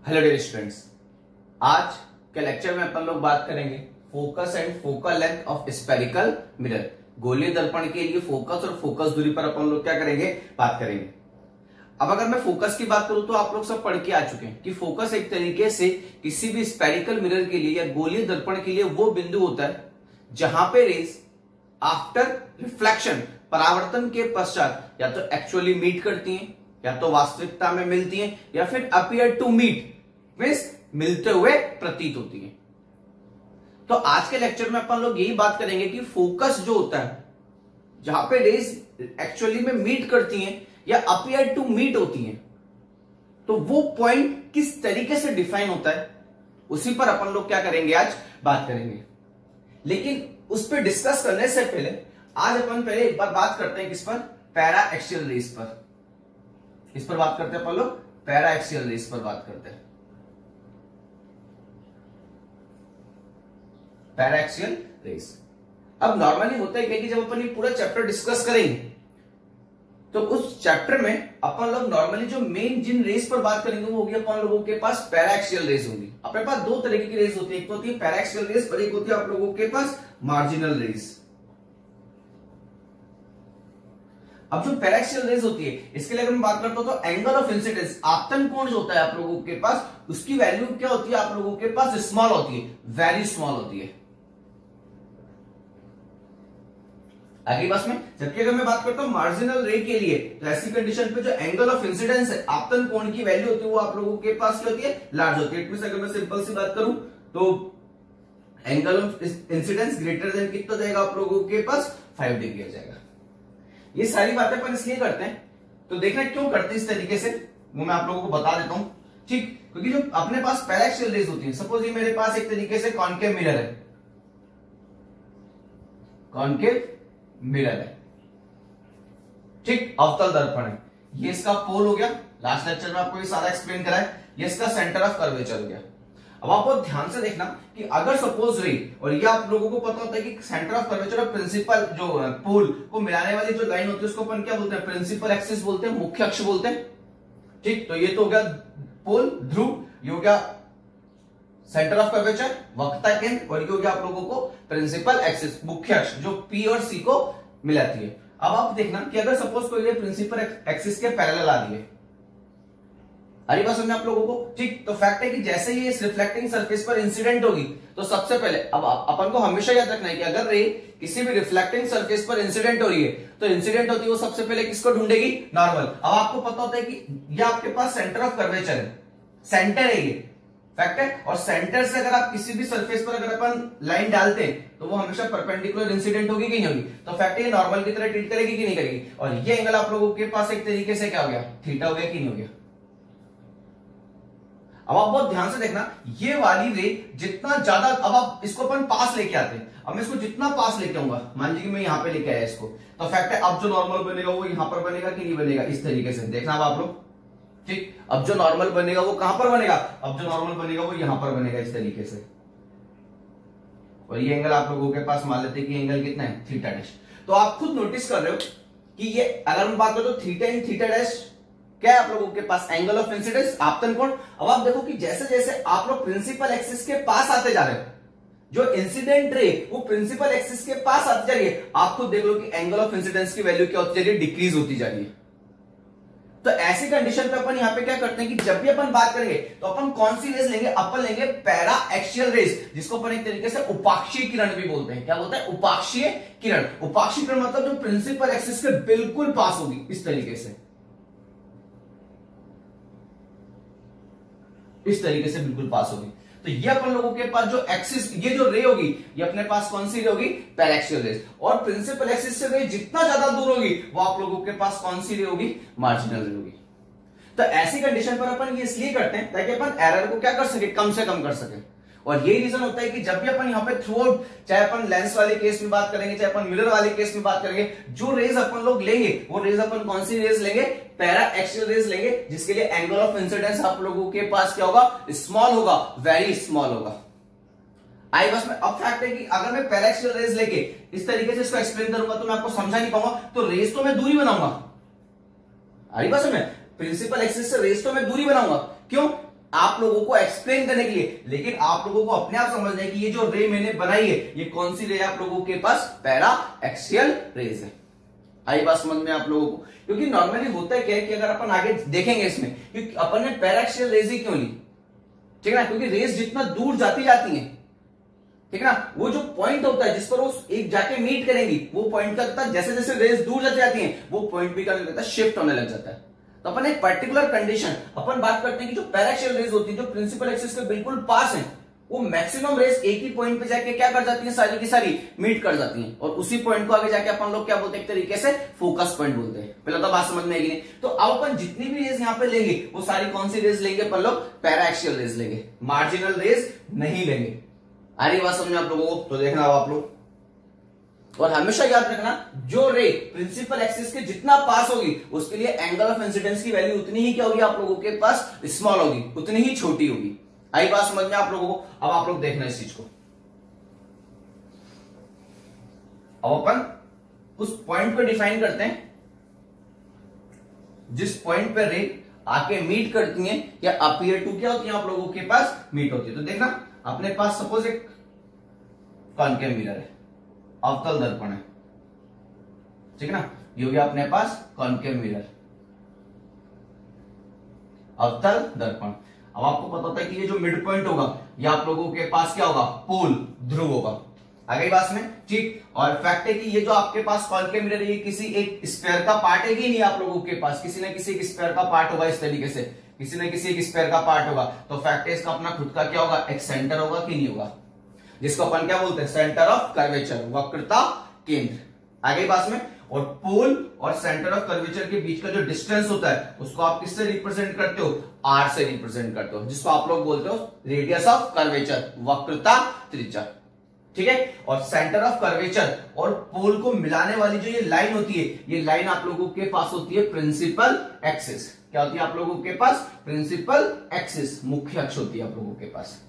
Hello dear students, आज के lecture में अपन लोग बात करेंगे focus and focal length of spherical mirror. गोलीय दर्पण के लिए फोकस और फोकस दूरी पर अपन लोग क्या करेंगे, बात करेंगे। अब अगर मैं फोकस की बात करूं तो आप लोग सब पढ़ के आ चुके हैं कि फोकस एक तरीके से किसी भी स्फेरिकल मिरर के लिए या गोलीय दर्पण के लिए वो बिंदु होता है जहां पे रेज आफ्टर रिफ्लेक्शन, परावर्तन के पश्चात या तो एक्चुअली मीट करती हैं या तो वास्तविकता में मिलती हैं या फिर अपीयर टू मीट मींस मिलते हुए प्रतीत होती है। तो आज के लेक्चर में अपन लोग यही बात करेंगे कि फोकस जो होता है जहां पे रेज एक्चुअली में मीट करती हैं या अपीयर टू मीट होती हैं, तो वो पॉइंट किस तरीके से डिफाइन होता है उसी पर अपन लोग क्या करेंगे, आज बात करेंगे। लेकिन उस पर डिस्कस करने से पहले आज अपन पहले एक बार बात करते हैं किस पर, पैरा एक्सियल रेज पर। इस पर बात करते हैं अपन लोग, पैरा एक्सियल रेज पर बात करते हैं। Paraxial rays. अब नॉर्मली होता है कि जब अपन ये पूरा चैप्टर डिस्कस करेंगे तो उस चैप्टर में अपन लोग नॉर्मली जो मेन जिन रेज पर बात करेंगे वो होगी अपन लोगों के पास पैरा एक्सियल रेज होंगी। अपने पास दो तरीके की रेज होती है, एक तो होती है पैरा एक्सियल रेज और एक होती है आप लोगों के पास मार्जिनल रेज। अब जो पैरा एक्सियल रेज होती है इसके लिए अगर मैं बात करता हूं तो एंगल ऑफ इंसिडेंस, आपतन कोण जो होता है आप लोगों के पास, उसकी वैल्यू क्या होती है आप लोगों के पास, स्मॉल होती है, वेरी स्मॉल होती है। अगली बस में जबकि अगर मैं बात करता हूं मार्जिनल रे के लिए तो ऐसी कंडीशन पे जो एंगल ऑफ इंसिडेंस है, आपतन कोण की वैल्यू होती है वो आप लोगों के पास क्या होती है, लार्ज होती है। अगर मैं सिंपल सी बात करूं तो angle of incidence greater than कितना जाएगा आप लोगों के पास, 5 डिग्री हो जाएगा। ये सारी बातें अपन इसलिए करते हैं, तो देखना क्यों करते हैं इस तरीके से वो मैं आप लोगों को बता देता हूं, ठीक। क्योंकि जो अपने पास पैरा एक्सियल रेज होती है, सपोज ये मेरे पास एक तरीके से कॉनकेव मिरर है, कॉनकेव मिरर है, ठीक, अवतल दर्पण है। ये इसका पोल हो गया, लास्ट लेक्चर में आपको ये सारा एक्सप्लेन करा है। ये इसका सेंटर ऑफ कर्वेचर हो गया। अब आप बहुत ध्यान से देखना कि अगर सपोज रे, और ये आप लोगों को पता होता है कि सेंटर ऑफ कर्वेचर और प्रिंसिपल जो पोल को मिलाने वाली जो लाइन होती है उसको अपन क्या बोलते हैं, प्रिंसिपल एक्सिस बोलते हैं, मुख्य अक्ष बोलते हैं, ठीक। तो ये तो हो गया पोल, ध्रुव, ये हो गया सेंटर ऑफ कर्वेचर, वक्रता केंद्र, और ये हो गया आप लोगों को प्रिंसिपल एक्सिस, मुख्य अक्ष जो पी और सी को मिलाती है। अब आप देखना कि अगर सपोज कोई प्रिंसिपल एक्सिस के पैरेलल आ रही है, अरे बात समझे आप लोगों को, ठीक। तो फैक्ट है कि जैसे ही इस रिफ्लेक्टिंग सरफेस पर इंसिडेंट होगी तो सबसे पहले अब अपन को हमेशा याद रखना है कि अगर रे किसी भी रिफ्लेक्टिंग सरफेस पर इंसिडेंट हो रही है तो इंसिडेंट होती है वो सबसे पहले किसको ढूंढेगी, नॉर्मल। अब आपको पता होता है कि ये आपके पास सेंटर ऑफ कर्वेचर है, सेंटर है ये, फैक्ट है। और सेंटर से अगर आप किसी भी सरफेस पर अगर अपन लाइन डालते हैं तो वो हमेशा परपेंडिकुलर इंसिडेंट होगी कि नहीं होगी, तो फैक्ट है ये नॉर्मल की तरह ट्रीट करेगी कि नहीं करेगी। और ये एंगल आप लोगों के पास एक तरीके से क्या हो गया, थीटा हो गया कि नहीं हो गया। अब आप बहुत ध्यान से देखना, ये वाली रे जितना ज्यादा, अब आप इसको अपन पास लेके आते हैं, अब मैं इसको जितना पास लेके आऊंगा, मान लीजिए मैं यहां पे लेके आया इसको, तो फैक्ट है अब जो नॉर्मल बनेगा वो यहां पर बनेगा कि नहीं बनेगा, इस तरीके से देखना अब आप लोग, ठीक। अब जो नॉर्मल बनेगा वो कहां पर बनेगा, अब जो नॉर्मल बनेगा वो यहां पर बनेगा इस तरीके से। और ये एंगल आप लोगों के पास मान लेते हैं कि एंगल कितना है, थीटा डैश। तो आप खुद नोटिस कर रहे हो कि ये अगर हम बात करें तो थीटा इन थीटा डैश क्या है आप लोगों के पास, एंगल ऑफ इंसिडेंस, आपतन कोण। अब आप देखो कि जैसे जैसे आप लोग प्रिंसिपल एक्सिस के पास आते जा रहे हो, जो इंसिडेंट रे वो प्रिंसिपल एक्सिस के पास आती जा रही है, आप खुद देख लो कि एंगल ऑफ इंसिडेंस की वैल्यू क्या होती जा रही है, डिक्रीज होती जा रही है। तो ऐसी कंडीशन पे अपन यहां पे क्या करते हैं कि जब भी अपन बात करेंगे तो अपन कौन सी रेज लेंगे, अपन लेंगे पैरा एक्सियल रेज, जिसको अपन एक तरीके से उपाक्षीय किरण भी बोलते हैं। क्या बोलते हैं, उपाक्षीय किरण। उपाक्षीय किरण मतलब जो प्रिंसिपल एक्सिस के बिल्कुल पास होगी, इस तरीके से, इस तरीके से बिल्कुल पास होगी। तो ये अपन लोगों के पास जो एक्सिस, ये जो रे होगी ये अपने पास कौन सी रे होगी, पैरा एक्सियल रेज। और प्रिंसिपल एक्सिस से रे जितना ज्यादा दूर होगी वो आप लोगों के पास कौन सी रे होगी, मार्जिनल रे होगी। तो ऐसी कंडीशन पर अपन ये इसलिए करते हैं ताकि अपन एरर को क्या कर सके, कम से कम कर सके। और यही रीजन होता है कि जब भी अपन यहाँ पे थ्रू आउट, चाहे अपन लेंस वाले केस में बात करेंगे चाहे अपन मिरर वाले केस में बात करेंगे, जो रेज अपन लोग लेंगे वो रेज अपन कौन सी रेज लेंगे, पैरा एक्सियल रेज लेंगे, जिसके लिए एंगल ऑफ इंसिडेंस आप लोगों के पास क्या होगा, स्मॉल होगा, वेरी स्मॉल होगा। आई बस में अब फैक्ट है कि अगर मैं पैरा एक्सियल रेज लेके इस तरीके से इसको एक्सप्लेन करूंगा तो मैं आपको समझा नहीं पाऊंगा, तो रेज तो मैं दूरी बनाऊंगा। आई बस में प्रिंसिपल एक्सिस से रेज तो मैं दूरी बनाऊंगा, क्यों, आप लोगों को एक्सप्लेन करने के लिए, लेकिन आप लोगों को अपने आप समझना है कि ये जो रे मैंने बनाई है ये कौन सी रे है आप लोगों के पास, पैरा एक्सियल रेज है। आई बात समझ में आप लोगों को? क्योंकि नॉर्मली होता है क्या है कि अगर अपन आगे देखेंगे इसमें, क्योंकि अपन ने पैरा एक्सियल रेज ही क्यों ली, ठीक है ना, क्योंकि रेज जितना दूर जाती जाती है, ठीक है ना, वो जो पॉइंट होता है जिस पर वो एक जाके मीट करेंगी, वो पॉइंट का होता है जैसे जैसे रेज दूर जाती जाती है वो पॉइंट भी करने लगता है, शिफ्ट होने लग जाता है। तो अपन एक पर्टिकुलर कंडीशन अपन बात करते हैं कि जो पैराक्सियल रेज होती है जो प्रिंसिपल एक्सिस के बिल्कुल पास है, वो मैक्सिमम रेज एक ही पॉइंट पे जाके क्या कर जाती है, सारी की सारी मीट कर जाती हैं, और उसी पॉइंट को आगे जाके अपन लोग क्या बोलते हैं, एक तरीके से फोकस पॉइंट बोलते हैं। पहले तो बात समझ में आएगी नहीं। तो अब अपन जितनी भी रेज यहाँ पे लेंगे वो सारी कौन सी रेज लेंगे, अपन लोग पैराक्सियल रेज लेंगे, मार्जिनल रेज नहीं लेंगे। आ रही बात समझ आप लोगों को? तो देखना आप लोग, और हमेशा याद रखना जो रे प्रिंसिपल एक्सिस के जितना पास होगी उसके लिए एंगल ऑफ इंसिडेंस की वैल्यू उतनी ही क्या होगी आप लोगों के पास, स्मॉल होगी, उतनी ही छोटी होगी। आई बात समझ में आप लोगों को? अब आप लोग देखना इस चीज को। अब अपन उस पॉइंट पे डिफाइन करते हैं जिस पॉइंट पे रे आके मीट करती हैं या अपीयर टू क्या होती है आप लोगों के पास, मीट होती है। तो देखना अपने पास सपोज एक कॉन्केव मिरर है, अवतल दर्पण है, ठीक है ना, ये हो गया अपने पास कॉन्केव मिरर, अवतल दर्पण। अब आपको पता होता है कि ये जो मिड पॉइंट होगा ये आप लोगों के पास क्या होगा, पोल, ध्रुव होगा। आ गई बात में? ठीक। और फैक्ट है कि ये जो आपके पास कॉन्केव मिरर है ये किसी एक स्फीयर का पार्ट है कि नहीं, आप लोगों के पास किसी न किसी एक स्फीयर का पार्ट होगा, इस तरीके से किसी न किसी एक स्फीयर का पार्ट होगा। तो फैक्ट है इसका अपना खुद का क्या होगा, एक सेंटर होगा कि नहीं होगा, जिसको अपन क्या बोलते हैं, सेंटर ऑफ कर्वेचर, वक्रता केंद्र। आ गई बात में? और पोल और सेंटर ऑफ कर्वेचर के बीच का जो डिस्टेंस होता है उसको आप किससे रिप्रेजेंट करते हो, आर से रिप्रेजेंट करते हो, जिसको आप लोग बोलते हो रेडियस ऑफ कर्वेचर, वक्रता त्रिज्या, ठीक है। और सेंटर ऑफ कर्वेचर और पोल को मिलाने वाली जो ये लाइन होती है, ये लाइन आप लोगों के पास होती है प्रिंसिपल एक्सिस। क्या होती है आप लोगों के पास, प्रिंसिपल एक्सिस, मुख्य अक्ष होती है आप लोगों के पास।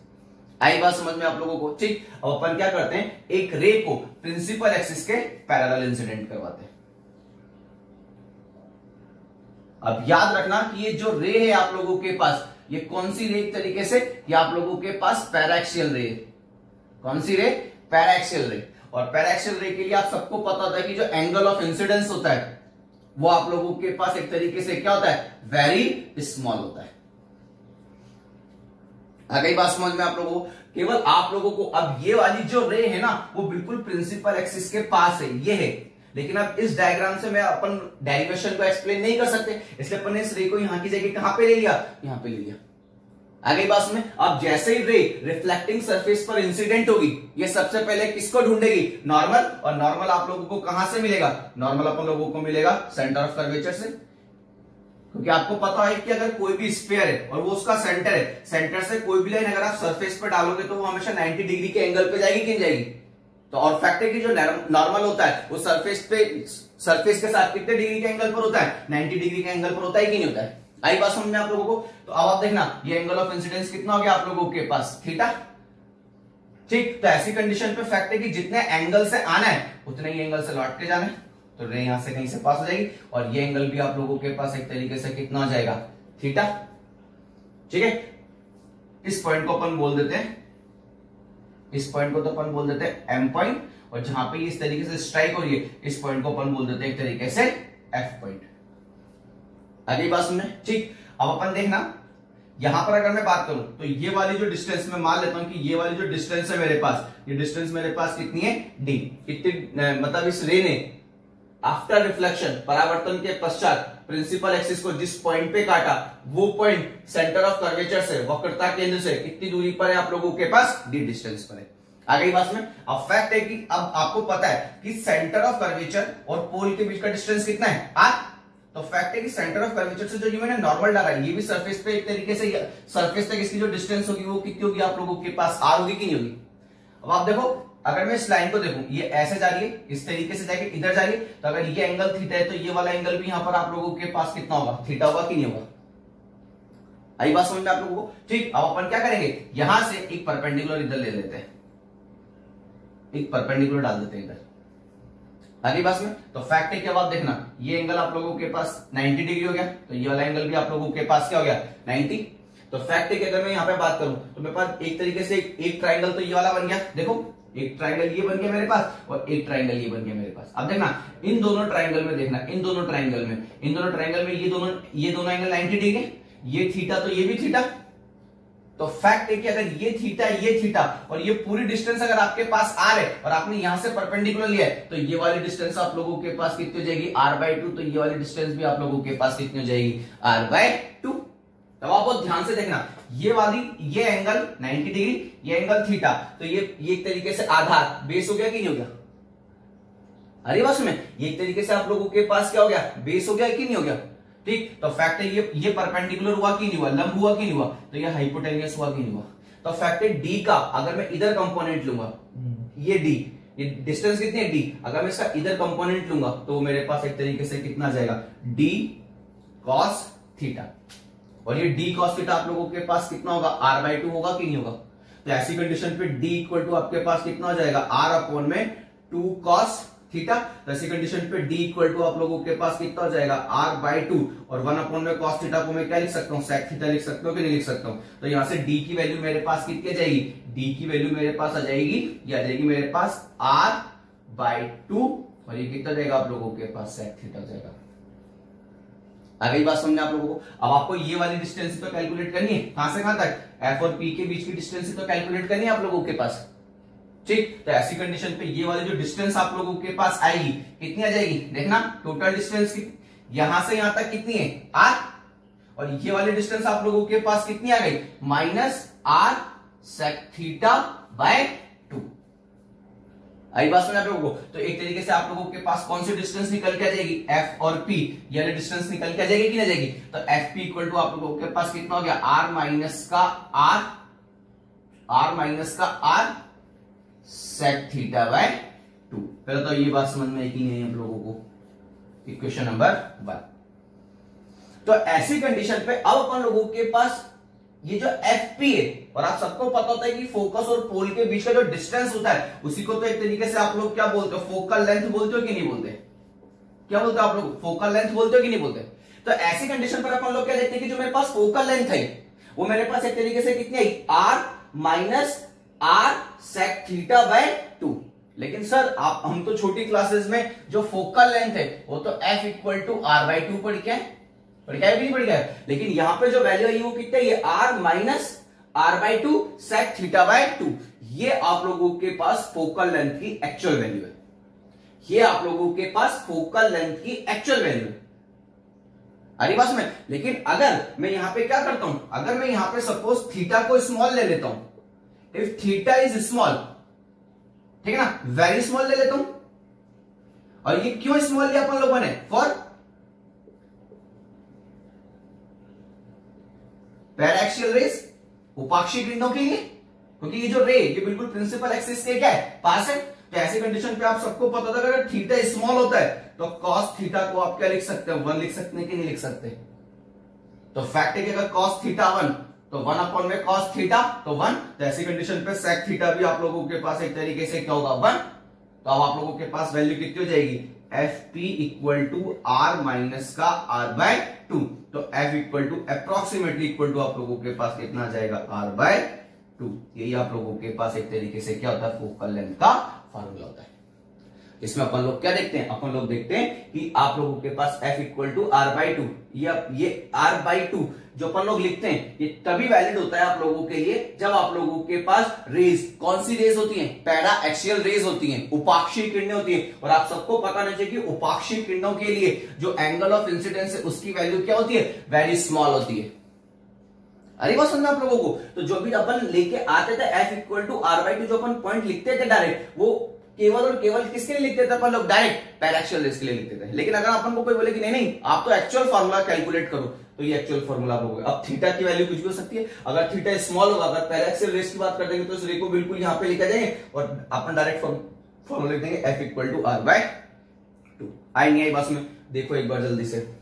आई बात समझ में आप लोगों को? ठीक। अब अपन क्या करते हैं, एक रे को प्रिंसिपल एक्सिस के पैरेलल इंसिडेंट करवाते हैं। अब याद रखना कि ये जो रे है आप लोगों के पास, ये कौन सी रे, एक तरीके से ये आप लोगों के पास पैराक्सियल रे। कौन सी रे, पैराक्सियल रे। और पैराक्सियल रे के लिए आप सबको पता होता है कि जो एंगल ऑफ इंसिडेंस होता है वो आप लोगों के पास एक तरीके से क्या होता है, वेरी स्मॉल होता है। आ गई बात समझ में आप लोगों को? केवल आप लोगों को अब ये वाली जो रे है ना वो बिल्कुल प्रिंसिपल एक्सिस के पास है, ये है। लेकिन अब इस डायग्राम से मैं अपन डेरिवेशन को एक्सप्लेन नहीं कर सकते, इसलिए अपन ने इस रे को यहां की जगह कहां पे ले लिया, यहां पे ले लिया। आ गई बात में? अब जैसे ही रे रिफ्लेक्टिंग सरफेस पर इंसिडेंट होगी ये सबसे पहले किसको ढूंढेगी, नॉर्मल। और नॉर्मल आप लोगों को कहां से मिलेगा, नॉर्मल अपन लोगों को मिलेगा सेंटर ऑफ कर्वेचर से, क्योंकि आपको पता है कि अगर कोई भी स्फीयर है और वो उसका सेंटर है, सेंटर से कोई भी लाइन अगर आप सरफेस पे डालोगे तो वो हमेशा 90 डिग्री के एंगल पे जाएगी कि नहीं जाएगी। तो और फैक्ट है कि जो नॉर्मल होता है वो सरफेस के साथ कितने डिग्री के एंगल पर होता है, 90 डिग्री के एंगल पर होता है कि नहीं होता है। आई बात समझ में आप लोगों को? तो अब आप देखना ये एंगल ऑफ इंसिडेंस कितना हो गया आप लोगों के पास, थीटा। ठीक। तो ऐसी कंडीशन पे फैक्ट है कि जितने एंगल से आना है उतने ही एंगल से लौट के जाना है, तो रे यहां से कहीं से पास हो जाएगी और ये एंगल भी आप लोगों के पास एक तरीके से कितना हो जाएगा, थीटा। ठीक है। इस पॉइंट को अपन बोल देते हैं, इस पॉइंट को तो अपन बोल देते हैं एम पॉइंट, और जहां पे इस तरीके से स्ट्राइक हो रही है इस पॉइंट को अपन बोल देते हैं एक तरीके से एफ पॉइंट। अगली बात सुनने। ठीक। अब अपन देखना यहां पर अगर मैं बात करूं तो ये वाली जो डिस्टेंस मैं मान लेता हूं कि ये वाली जो डिस्टेंस है मेरे पास, ये डिस्टेंस मेरे पास कितनी है, डी। इतनी मतलब इस रे ने आफ्टर रिफ्लेक्शन, परावर्तन के पश्चात प्रिंसिपल एक्सिस को जिस पॉइंट पे काटा वो पॉइंट सेंटर ऑफ कर्वेचर से, वक्रता केंद्र से कितनी दूरी पर है आप लोगों के पास, डी डिस्टेंस पर है। आ गई बात में? अब फैक्ट है कि अब आपको पता है कि सेंटर ऑफ कर्वेचर और पोल के बीच का डिस्टेंस कितना है, आर। तो फैक्ट है कि सेंटर ऑफ कर्वेचर से जो ये मैंने नॉर्मल डाला है ये भी सरफेस पे एक तरीके से सरफेस तक इसकी जो डिस्टेंस होगी वो कितनी होगी आप लोगों के पास, आर होगी कि नहीं होगी। अब आप देखो अगर मैं इस लाइन को देखूं ये ऐसे जा रही है, इस तरीके से जाके इधर जा रही है, तो अगर ये एंगल थीटा है तो ये वाला एंगल भी यहां पर आप लोगों के पास कितना होगा, थीटा होगा कि नहीं होगा। आई बात समझ में आप लोगों को? ठीक। अब अपन क्या करेंगे, यहां से एक परपेंडिकुलर इधर ले लेते हैं, एक परपेंडिकुलर डाल देते हैं इधर। आगे बात में? तो फैक्ट है कि अब आप देखना ये एंगल आप लोगों के पास 90 डिग्री हो गया, तो ये वाला एंगल भी आप लोगों के पास क्या हो गया, 90। तो फैक्ट है कि अगर मैं यहाँ पे बात करूं तो मेरे पास एक तरीके से एक ट्राइंगल तो ये वाला बन गया, देखो एक ट्राइंगल ये बन गया मेरे पास और एक ट्राइंगल ये बन गया मेरे पास। अब देखना इन दोनों ट्राइंगल में, देखना इन दोनों ट्राइंगल में ये दोनों एंगल 90 डिग्री है, ये थीटा तो ये भी थीटा। तो फैक्ट है कि अगर ये थीटा और ये पूरी डिस्टेंस अगर आपके पास आर है और आपने यहां से परपेंडिकुलर लिया है तो ये वाली डिस्टेंस आप लोगों के पास कितनी हो जाएगी r/2। तो ये वाली डिस्टेंस भी आप लोगों के पास कितनी हो जाएगी r/2। तब आप बहुत ध्यान से देखना ये एंगल 90 डिग्री, ये एंगल थीटा, तो ये एक तरीके से आधार बेस हो गया कि नहीं हो गया? अरे बस में ये एक तरीके से आप लोगों के पास क्या हो गया, बेस हो गया कि नहीं हो गया? ठीक, तो फैक्ट है ये परपेंडिकुलर हुआ कि नहीं हुआ, लंब हुआ कि नहीं हुआ, तो ये हाइपोटेन्यूस हुआ कि नहीं हुआ। तो फैक्ट है डी का अगर मैं इधर कंपोनेंट लूंगा, ये डी, ये डिस्टेंस कितनी है डी, अगर मैं इसका इधर कंपोनेंट लूंगा तो मेरे पास एक तरीके से कितना जाएगा डी कॉस थीटा, और ये डी कॉस थीटा आप लोगों के पास कितना होगा r/2 होगा कि नहीं होगा? तो ऐसी कंडीशन पे d इक्वल टू आपके पास कितना हो जाएगा r/2 कॉस थीटा। तो ऐसी कंडीशन पे d इक्वल टू आप लोगों के पास कितना हो जाएगा r/2 और 1 कॉस थीटा को मैं क्या लिख सकता हूँ, सेक थीटा लिख सकता हूँ कि नहीं लिख सकता हूँ? तो यहां से d की वैल्यू मेरे पास कितनी आ जाएगी, d की वैल्यू मेरे पास आ जाएगी, ये आ जाएगी मेरे पास r/2 और ये कितना जाएगा आप लोगों के पास सेक थीटा जाएगा। आ गई बात समझ आप लोगों को? अब आपको ये वाली डिस्टेंस तो कैलकुलेट करनी है, कहां से कहां तक, f और p के बीच की डिस्टेंस तो कैलकुलेट करनी है आप लोगों के पास। ठीक, तो ऐसी कंडीशन पे ये वाली जो डिस्टेंस आप लोगों के पास आएगी कितनी आ जाएगी, देखना टोटल डिस्टेंस की यहां से यहां तक कितनी है r, और ये वाली डिस्टेंस आप लोगों के पास कितनी आ गई -r sec थीटा बाय 2। आई बात समझ आप लोगों को? तो एक तरीके से आप लोगों के पास कौन सी डिस्टेंस निकल के आ जाएगी, f और p, ये वाली डिस्टेंस निकल के आ जाएगी कि नहीं जाएगी? तो fp इक्वल टू आप लोगों के पास कितना हो गया r माइनस का r sec थीटा बाय 2। पहले तो ये बात समझ में आई कि नहीं आप लोगों को? Equation number 1। तो ऐसी कंडीशन पे अब अपन लोगों के पास ये जो fp है, और आप सबको पता होता है कि फोकस और पोल के बीच का जो डिस्टेंस होता है उसी को तो एक तरीके से आप लोग क्या बोलते हो, फोकल लेंथ बोलते हो कि नहीं बोलते? क्या बोलते हो आप लोग, फोकल लेंथ बोलते हो कि नहीं बोलते? तो ऐसी कंडीशन पर अपन लोग क्या देखते हैं कि जो मेरे पास फोकल लेंथ है वो मेरे पास एक तरीके से कितनी आई, r minus r sec theta by 2। लेकिन सर आप हम तो छोटी क्लासेस में जो फोकल लेंथ है वो तो f इक्वल टू r/2 पढ़ के पढ़ गया नहीं पढ़ गया, लेकिन यहां पे जो वैल्यू है वो कितना है, ये r minus r/2 sec theta by 2। ये आप लोगों के पास फोकल लेंथ की एक्चुअल वैल्यू है, ये आप लोगों के पास फोकल लेंथ की एक्चुअल वैल्यू है। अरे बस में, लेकिन अगर मैं यहां पे क्या करता हूं, अगर मैं यहां पे सपोज थीटा को स्मॉल ले लेता हूं, इफ थीटा इज स्मॉल, ठीक है ना, वेरी स्मॉल ले लेता हूं, और ये क्यों स्मॉल लिया अपन लोगों ने, फॉर पैराक्सियल रेज, उपाक्षी किरणों के लिए, क्योंकि ये जो रे ये बिल्कुल प्रिंसिपल एक्सिस के क्या है, पास है। तो ऐसी कंडीशन पे आप सबको पता था अगर थीटा स्मॉल होता है तो कॉस थीटा को आप क्या लिख सकते हैं, 1 लिख सकते हैं कि नहीं लिख सकते? तो फैक्ट है कि अगर कॉस थीटा 1 तो 1 कॉस थीटा तो 1, तो ऐसी कंडीशन पे सेक थीटा भी आप लोगों के पास एक तरीके से क्या होगा 1। तो अब आप लोगों के पास वैल्यू कितनी हो जाएगी, fp equal to r minus का r/2। तो f equal to approximately equal to आप लोगों के पास कितना आ जाएगा r/2। यही आप लोगों के पास एक तरीके से क्या होता है, फोकल लेंथ का फार्मूला होता है। इसमें अपन लोग क्या देखते हैं, अपन लोग देखते हैं कि आप लोगों के पास f इक्वल टू r/2, ये r/2 जो अपन लोग लिखते हैं ये तभी वैलिड होता है आप लोगों के लिए जब आप लोगों के पास रेज, कौन सी रेज होती हैं, पैरा एक्सियल रेज होती हैं, उपाक्षी किरणें होती हैं। और आप सबको पता नहीं चाहिए कि उपाक्षी किरणों के लिए जो एंगल ऑफ इंसिडेंस है उसकी वैल्यू क्या होती है, वेरी स्मॉल होती है। अरे बात समझना आप लोगों को? तो जो भी अपन लेके आते थे f इक्वल टू r/2 जो अपन पॉइंट लिखते थे डायरेक्ट, वो केवल और केवल किसके लिए लिखते थे अपन लोग, डायरेक्ट पैराक्सियल रेज के लिए लिखते थे। लेकिन अगर अपन को कोई बोले कि नहीं नहीं आप तो एक्चुअल फार्मूला कैलकुलेट करो, तो ये एक्चुअल फार्मूला हो गया। अब थीटा की वैल्यू कुछ भी हो सकती है, अगर थीटा स्मॉल होगा, अगर पैराक्सियल रेज की बात कर देंगे तो इस रे को बिल्कुल यहां पे लिखा जाएंगे और अपन डायरेक्ट फॉर्मूला लिख देंगे f इक्वल टू r/2। आई नहीं आई बस में, देखो एक बार जल्दी से,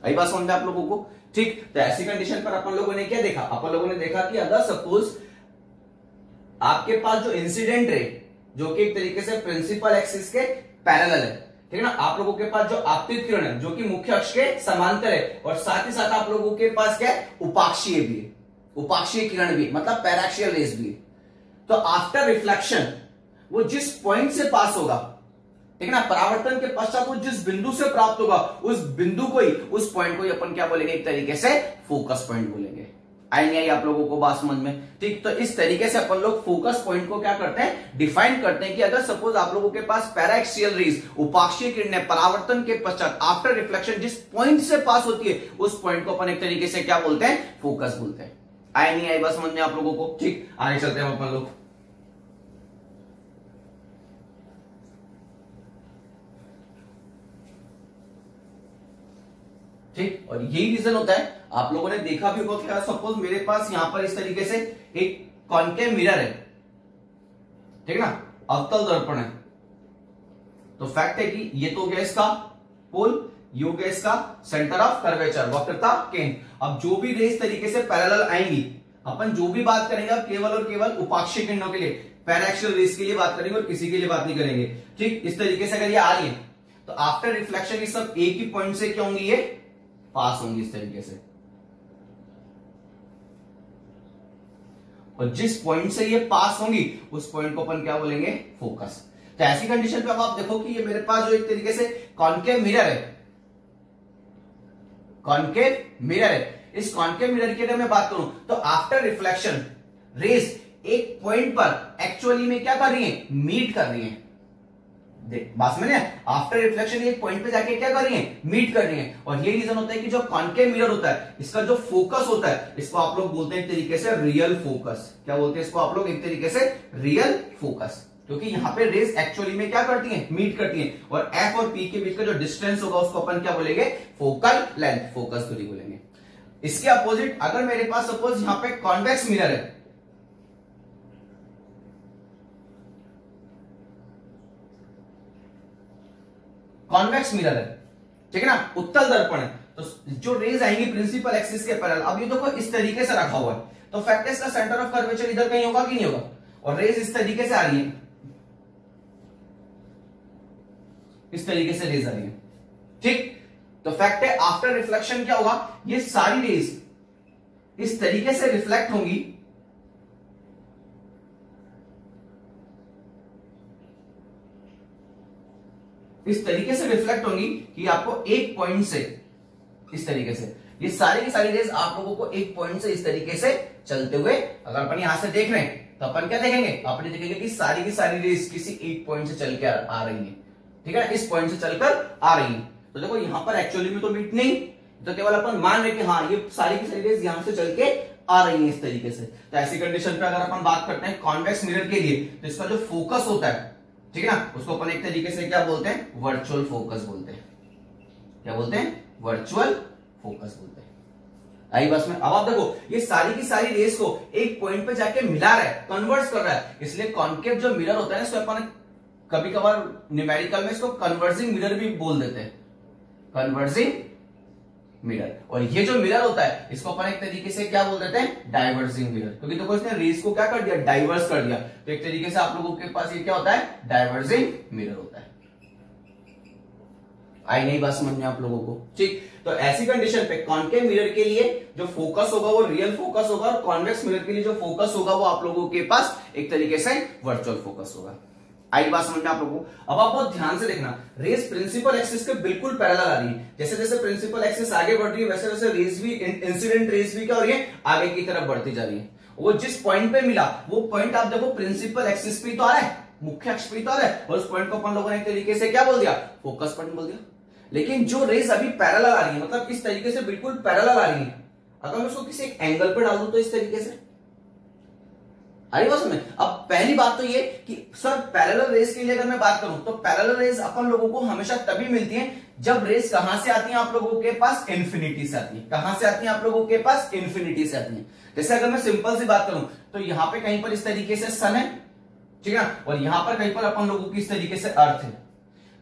आई बात समझ में आप लोगों को? ठीक, तो ऐसी कंडीशन पर अपन लोगों ने क्या देखा, अपन लोगों ने देखा कि अगर सपोज आपके पास जो इंसिडेंट रे जो कि एक तरीके से प्रिंसिपल एक्सिस के पैरेलल है, ठीक है ना, आप लोगों के पास जो आपतित किरण है जो कि मुख्य अक्ष के समांतर है, और साथ ही साथ आप लोगों के पास क्या है, उपाक्षीय भी है, उपाक्षीय किरण भी, मतलब पैराक्सियल रेज भी है। तो आफ्टर रिफ्लेक्शन वो जिस पॉइंट से पास होगा, ठीक है ना, परावर्तन के पश्चात वो जिस बिंदु से प्राप्त होगा उस बिंदु को ही, उस पॉइंट को ही अपन क्या बोलेंगे, एक तरीके से फोकस पॉइंट बोलेंगे। आई नहीं आई आप लोगों को बात समझ में? ठीक, तो इस तरीके से अपन लोग फोकस पॉइंट को क्या करते हैं, डिफाइन करते हैं कि अगर सपोज आप लोगों के पास पैराक्सियल रेज उपाक्षीय किरणें परावर्तन के पश्चात आफ्टर रिफ्लेक्शन जिस पॉइंट से पास होती है उस पॉइंट को अपन एक तरीके से क्या बोलते हैं, फोकस बोलते हैं। आई नहीं आई बात समझ में आप लोगों को? ठीक, आगे चलते हैं अपन लोग। ठीक, और यही रीजन होता है, आप लोगों ने देखा भी होगा क्या, सपोज मेरे पास यहां पर इस तरीके से एक कॉन्केव मिरर है, ठीक है ना, अवतल दर्पण है, तो फैक्ट है कि ये तो हो गया इसका पोल, ये हो गया इसका सेंटर ऑफ कर्वेचर, वक्रता केंद्र। अब जो भी रेस तरीके से पैरेलल आएंगी, अपन जो भी बात करेंगे अब केवल और केवल उपाक्षीय किरणों के लिए, पैराक्सियल रेस के लिए बात करेंगे और किसी के लिए बात नहीं करेंगे। ठीक, इस तरीके से अगर ये आ रही है तो आफ्टर रिफ्लेक्शन ये सब एक ही पॉइंट से क्या होंगी, ये पास होंगी इस तरीके से, और जिस पॉइंट से ये पास होंगी उस पॉइंट को अपन क्या बोलेंगे, फोकस। तो ऐसी कंडीशन पे अब आप देखो कि ये मेरे पास जो एक तरीके से कॉन्केव मिरर है, कॉन्केव मिरर है, इस कॉन्केव मिरर की अगर मैं बात करूं तो आफ्टर रिफ्लेक्शन रेस एक पॉइंट पर एक्चुअली में क्या कर रही है, मीट कर रही है। बात समझ में? आफ्टर रिफ्लेक्शन एक पॉइंट पे जाके क्या कर रही है, मीट कर रही है। और ये रीजन होता है कि जो कॉन्केव मिरर होता है इसका जो फोकस होता है इसको आप लोग बोलते हैं एक तरीके से रियल फोकस। क्या बोलते हैं इसको आप लोग, एक तरीके से रियल फोकस, क्योंकि यहां पे रेस एक्चुअली में क्या करती हैं, मीट करती हैं, और एफ और पी के बीच का जो डिस्टेंस होगा उसको अपन क्या बोलेंगे, फोकल लेंथ, फोकस दूरी बोलेंगे। इसके अपोजिट अगर मेरे पास सपोज यहां पे कॉन्वेक्स मिरर है, कॉन्वेक्स मिरर है, ठीक है ना, उत्तल दर्पण है, तो जो रेज आएंगी प्रिंसिपल एक्सिस के पैरेलल, अब ये देखो इस तरीके से रखा हुआ है, तो फैक्ट है इसका सेंटर ऑफ कर्वेचर इधर कहीं होगा कि नहीं होगा, और रेज इस तरीके से आ रही है, इस तरीके से रेज आ रही है। ठीक, तो फैक्ट है आफ्टर रिफ्लेक्शन क्या होगा, ये सारी रेज इस तरीके से रिफ्लेक्ट होंगी, इस तरीके से रिफ्लेक्ट होंगी कि आपको एक पॉइंट से इस तरीके से ये सारी की सारी रेज आप लोगों को एक पॉइंट से इस तरीके से चलते हुए, अगर अपन यहां से देख रहे हैं तो अपन क्या देखेंगे, अपन देखेंगे कि सारी की सारी रेज किसी एक पॉइंट से चल के आ रही है, ठीक है, इस पॉइंट से चलकर आ रही है। तो देखो यहां पर एक्चुअली में तो मीट नहीं, तो केवल अपन मान रहे कि हाँ ये सारी की सारी रेज यहां से चल के आ रही है इस तरीके से। तो ऐसी कंडीशन पे अगर अपन बात करते हैं कॉन्वेक्स मिरर के लिए, तो इसका जो फोकस होता है, ठीक है ना, उसको अपन एक तरीके से क्या बोलते हैं, वर्चुअल फोकस बोलते हैं। क्या बोलते हैं, वर्चुअल फोकस बोलते हैं। आई बस में, अब आप देखो ये सारी की सारी रेस को एक पॉइंट पे जाके मिला रहा है, कन्वर्ट कर रहा है, इसलिए कॉन्केव जो मिरर होता है इसको अपन कभी कभार न्यूमेरिकल में इसको कन्वर्जिंग मिरर भी बोल देते हैं, कन्वर्जिंग मिरर। और ये जो मिरर होता है इसको अपन एक तरीके से क्या बोल देते हैं, डाइवर्जिंग मिरर, क्योंकि देखो इसने रेस को क्या कर दिया, डाइवर्स कर दिया, तो एक तरीके से आप लोगों के पास ये क्या होता है, डाइवर्जिंग मिरर होता है। आई नहीं बात समझ में आप लोगों को? ठीक, तो ऐसी कंडीशन पे कॉन्केव मिरर के लिए जो फोकस होगा वो रियल फोकस होगा, और कॉन्वेक्स मिरर के लिए जो फोकस होगा वो आप लोगों के पास एक तरीके से वर्चुअल फोकस होगा। आई बात समझ में आप लोगों को? अब आप बहुत ध्यान से देखना, रेस प्रिंसिपल एक्सिस के बिल्कुल पैरेलल आ रही है, जैसे जैसे प्रिंसिपल एक्सिस आगे बढ़ रही है वैसे वैसे रेस भी, इंसिडेंट रेस भी क्या हो रही है, आगे की तरफ बढ़ती जा रही है। वो जिस पॉइंट पे मिला वो पॉइंट आप देखो प्रिंसिपल एक्सिस पे तो आ रहा है, मुख्य अक्ष पे तो आ रहा है, और उस पॉइंट को अपन लोगों ने एक तरीके से क्या बोल दिया, फोकस पॉइंट बोल दिया। लेकिन जो रेस अभी पैरेलल आ रही है, मतलब इस तरीके से बिल्कुल पैरेलल आ रही है, अगर मैं उसको किसी एक एंगल पे डाल दूं तो इस तरीके से आई बात में। अब पहली बात तो ये कि सर पैरेलल रेस के लिए अगर मैं बात करूं तो पैरेलल रेस अपन लोगों को हमेशा तभी मिलती है जब रेस कहां से आती है, आप लोगों के पास इन्फिनिटी से आती है। कहां से आती है आप लोगों के पास, इन्फिनिटी से आती है। जैसे अगर मैं सिंपल सी बात करूं तो यहां पे कहीं पर इस तरीके से सन है, ठीक है ना, और यहां पर कहीं पर अपन लोगों की इस तरीके से अर्थ है।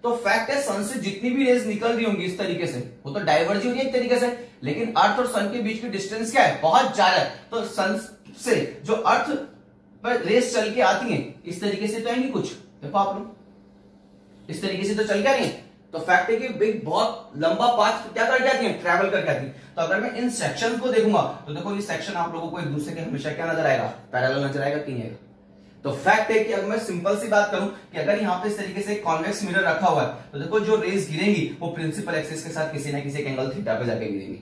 तो फैक्ट है सन से जितनी भी रेज निकल रही होंगी इस तरीके से वो तो डाइवर्ज हो रही है एक तरीके से, लेकिन अर्थ और सन के बीच की डिस्टेंस क्या है, बहुत ज्यादा है। तो सन से जो अर्थ पर रेज चल के आती है इस तरीके से तो आएंगी कुछ, देखो आप लोग इस तरीके से तो चल के आ रही है। तो फैक्ट है कि बिग बहुत लंबा पाथ क्या करके आती है, ट्रैवल करके आती है। तो अगर मैं इन सेक्शन को देखूंगा तो देखो ये सेक्शन आप लोगों को एक दूसरे के हमेशा क्या नजर आएगा, पैरेलल नजर आएगा कि नहीं आएगा। तो फैक्ट है कि अगर मैं सिंपल सी बात करूं कि अगर यहाँ पे इस तरीके से कॉन्वेक्स मिरर रखा हुआ है तो देखो जो रेज गिरेंगी वो प्रिंसिपल एक्सिस के साथ किसी ना किसी एंगल थीटा पे जाके गिरेंगी,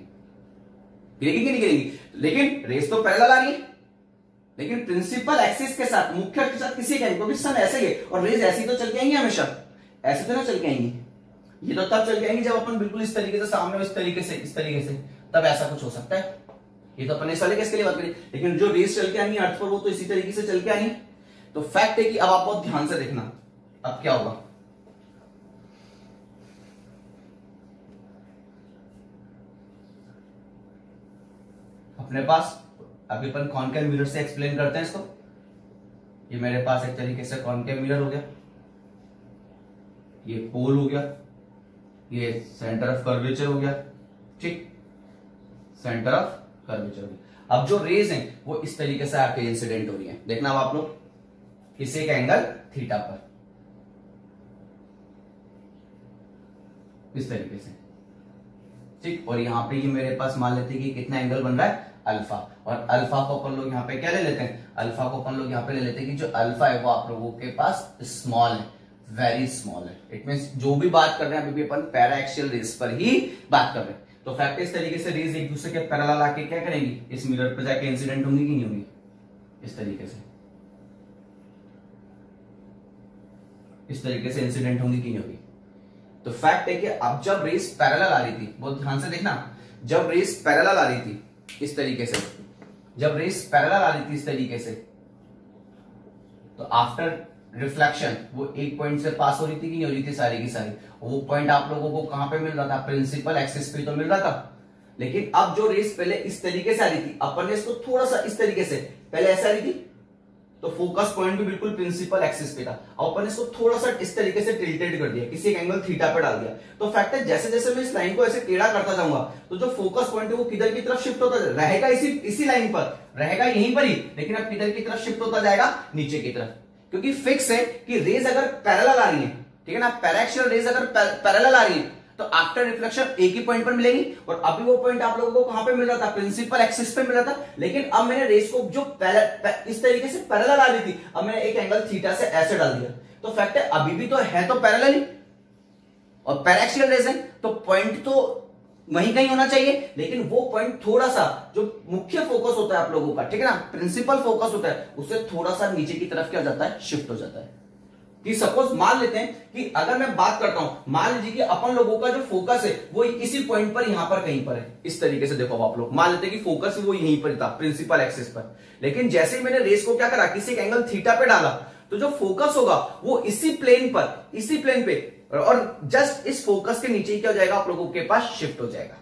गिरेगी कि नहीं गिरेगी। लेकिन रेज तो पैरेलल आ रही है, लेकिन प्रिंसिपल एक्सिस के साथ, मुख्य के साथ किसी एंगल, क्योंकि सन ऐसे ही है और रेज ऐसी तो चल के आएंगी हमेशा, ऐसे तो ना चल के आएंगी। ये तो तब चल के आएंगी जब अपन बिल्कुल इस तरीके से सामने इस तरीके से तब ऐसा कुछ हो सकता है। ये तो अपने इस वाले केस के लिए बात करें, लेकिन जो रेज चल के आनी है अर्थ पर वो तो इसी तरीके से चल के आनी है। तो फैक्ट है कि अब आप बहुत ध्यान से देखना अब क्या होगा। अपने पास अभी अपन कॉनकेव मिरर से एक्सप्लेन करते हैं इसको। ये मेरे पास एक तरीके से कॉनकेव मिरर हो गया, ये पोल हो गया, ये सेंटर ऑफ कर्वेचर हो गया, ठीक, सेंटर ऑफ कर्वेचर हो गया। अब जो रेज हैं वो इस तरीके से आके इंसिडेंट हो रही है, देखना अब आप लोग किसी एक एंगल थीटा पर इस तरीके से, ठीक। और यहां पे ये मेरे पास मान लेते हैं कि कितना एंगल बन रहा है, अल्फा। और अल्फा को अपन लोग यहाँ पे क्या ले लेते हैं, अल्फा को अपन लोग यहाँ पे ले लेते हैं कि जो अल्फा है वो आप लोगों के पास स्मॉल है, वेरी स्मॉल है। इट मींस जो भी बात कर रहे हैं अभी भी अपन पैरा एक्सियल रेज पर ही बात कर रहे हैं। तो फैक्ट इस तरीके से रेज एक दूसरे के पैरेलल आके क्या करेंगी, इस मिरर पर जाके इंसिडेंट होंगी कि नहीं होंगी, इस तरीके से, इस तरीके से इंसिडेंट होंगी कि नहीं होगी। तो फैक्ट है कि अब जब रेस पैरेलल आ रही थी, बहुत ध्यान से देखना, जब रेस पैरेलल आ रही थी इस तरीके से, जब रेस पैरेलल आ रही थी इस तरीके से, तो आफ्टर रिफ्लेक्शन वो एक पॉइंट से पास हो रही थी कि नहीं हो रही थी सारी की सारी। वो पॉइंट आप लोगों को कहां पे मिल रहा था, प्रिंसिपल एक्सिस पे तो मिल रहा था। लेकिन अब जो रेस पहले इस तरीके से आ रही थी, अपन ने इसको थोड़ा सा इस तरीके से, पहले ऐसे आ रही थी तो फोकस पॉइंट भी बिल्कुल प्रिंसिपल एक्सिस पे था, और अपन इसको थोड़ा सा इस तरीके से टिल्टेड कर दिया, किसी एक एंगल थीटा पे डाल दिया। तो फैक्ट है जैसे जैसे मैं इस लाइन को ऐसे टेढ़ा करता जाऊंगा तो जो फोकस पॉइंट है वो किधर की तरफ शिफ्ट होता रहेगा, इसी लाइन पर रहेगा, यहीं पर ही, लेकिन अब किधर की तरफ शिफ्ट होता जाएगा, नीचे की तरफ। क्योंकि फिक्स है कि रेज अगर पैरेलल आ रही है, ठीक है ना, पैराक्सियल रेज अगर पैरेलल आ रही है तो आफ्टर रिफ्लेक्शन एक ही पॉइंट पर मिलेगी। और अभी वो पॉइंट आप लोगों को कहां पे मिल रहा था, प्रिंसिपल एक्सिस पे मिल रहा था। लेकिन अब मैंने रेस को जो इस तरीके से पैरेलल आ रही थी, अब मैंने एक एंगल थीटा से ऐसे डाल दिया। तो फैक्ट है अभी भी तो है तो पैरेलल ही, और पैराक्सियल रेज है तो पॉइंट तो वहीं कहीं होना चाहिए, लेकिन वो पॉइंट थोड़ा सा जो मुख्य फोकस होता है आप लोगों का, ठीक है ना, प्रिंसिपल फोकस होता है, उससे थोड़ा सा नीचे की तरफ क्या हो जाता है, शिफ्ट हो जाता है। कि सपोज मान लेते हैं कि अगर मैं बात करता हूं, मान लीजिए कि अपन लोगों का जो फोकस है वो इसी पॉइंट पर यहां पर कहीं पर है, इस तरीके से देखो आप लोग, मान लेते हैं कि फोकस वो यहीं पर था प्रिंसिपल एक्सिस पर। लेकिन जैसे ही मैंने रेस को क्या करा, किसी एक एंगल थीटा पे डाला, तो जो फोकस होगा वो इसी प्लेन पे, और जस्ट इस फोकस के नीचे ही क्या हो जाएगा, आप लोगों के पास शिफ्ट हो जाएगा।